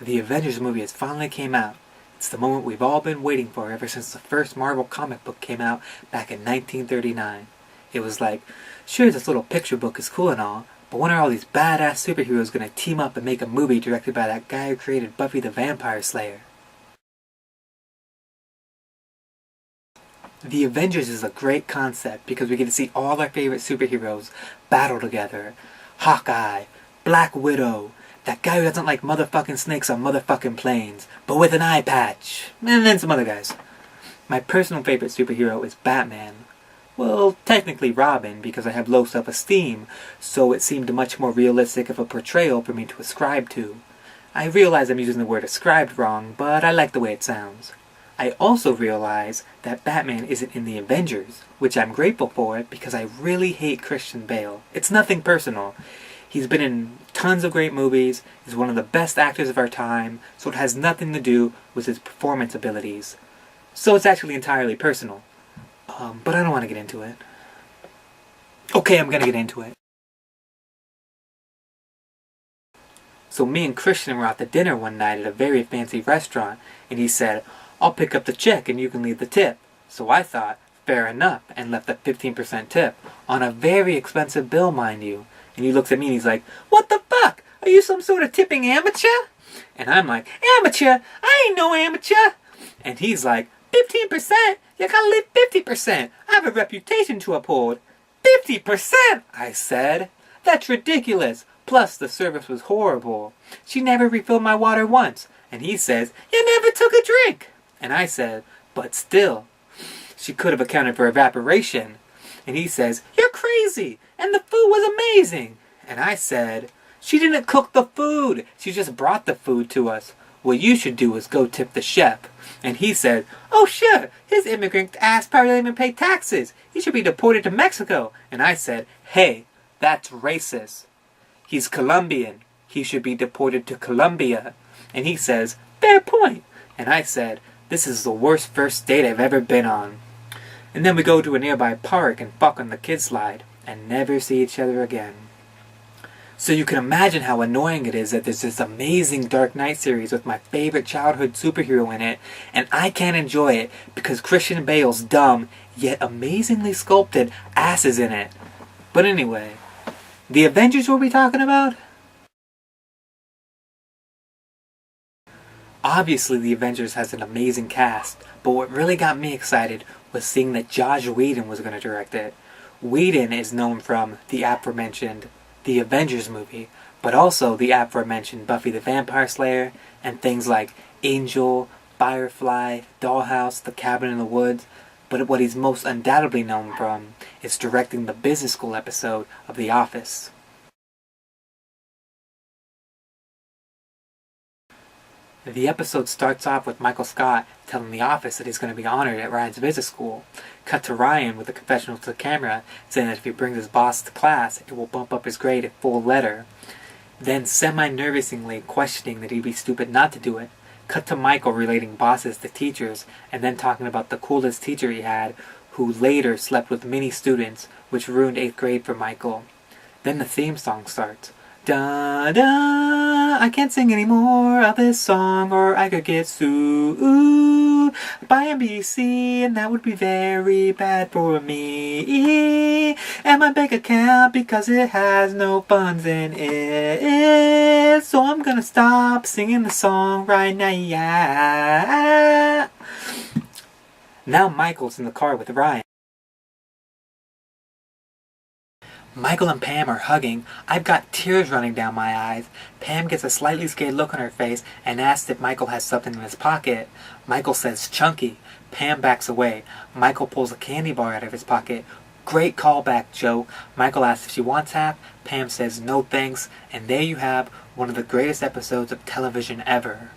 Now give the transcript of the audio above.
The Avengers movie has finally came out. It's the moment we've all been waiting for ever since the first Marvel comic book came out back in 1939. It was like, sure, this little picture book is cool and all, but when are all these badass superheroes gonna team up and make a movie directed by that guy who created Buffy the Vampire Slayer? The Avengers is a great concept because we get to see all our favorite superheroes battle together. Hawkeye, Black Widow, that guy who doesn't like motherfucking snakes on motherfucking planes, but with an eye patch, and then some other guys. My personal favorite superhero is Batman. Well, technically Robin, because I have low self-esteem, so it seemed much more realistic of a portrayal for me to ascribe to. I realize I'm using the word ascribed wrong, but I like the way it sounds. I also realize that Batman isn't in the Avengers, which I'm grateful for because I really hate Christian Bale. It's nothing personal. He's been in tons of great movies, he's one of the best actors of our time, so it has nothing to do with his performance abilities. So it's actually entirely personal. But I don't want to get into it. Okay, I'm gonna get into it. So me and Christian were out to dinner one night at a very fancy restaurant, and he said, "I'll pick up the check and you can leave the tip." So I thought, fair enough, and left a 15% tip, on a very expensive bill, mind you. And he looks at me and he's like, "What the fuck? Are you some sort of tipping amateur?" And I'm like, "Amateur? I ain't no amateur." And he's like, 15%? You gotta leave 50%. I have a reputation to uphold. 50%, I said. That's ridiculous. Plus, the service was horrible. She never refilled my water once. And he says, "You never took a drink." And I said, "But still, she could have accounted for evaporation." And he says, "You're crazy, and the food was amazing." And I said, "She didn't cook the food. She just brought the food to us. What you should do is go tip the chef." And he said, "Oh sure, his immigrant ass probably didn't even pay taxes. He should be deported to Mexico." And I said, "Hey, that's racist. He's Colombian. He should be deported to Colombia." And he says, "Fair point." And I said, "This is the worst first date I've ever been on." And then we go to a nearby park and fuck on the kid slide, and never see each other again. So you can imagine how annoying it is that there's this amazing Dark Knight series with my favorite childhood superhero in it, and I can't enjoy it because Christian Bale's dumb, yet amazingly sculpted ass is in it. But anyway, the Avengers were we talking about? Obviously, The Avengers has an amazing cast, but what really got me excited was seeing that Joss Whedon was going to direct it. Whedon is known from the aforementioned The Avengers movie, but also the aforementioned Buffy the Vampire Slayer, and things like Angel, Firefly, Dollhouse, The Cabin in the Woods, but what he's most undoubtedly known from is directing the business school episode of The Office. The episode starts off with Michael Scott telling the office that he's going to be honored at Ryan's business school. Cut to Ryan with a confessional to the camera saying that if he brings his boss to class, it will bump up his grade a full letter. Then semi-nervously questioning that he'd be stupid not to do it. Cut to Michael relating bosses to teachers and then talking about the coolest teacher he had who later slept with many students, which ruined 8th grade for Michael. Then the theme song starts. Da da, I can't sing anymore of this song or I could get sued by NBC and that would be very bad for me and my bank account because it has no funds in it. So I'm gonna stop singing the song right now. Now Michael's in the car with Ryan. Michael and Pam are hugging. I've got tears running down my eyes. Pam gets a slightly scared look on her face and asks if Michael has something in his pocket. Michael says chunky. Pam backs away. Michael pulls a candy bar out of his pocket. Great callback joke. Michael asks if she wants half. Pam says no thanks. And there you have one of the greatest episodes of television ever.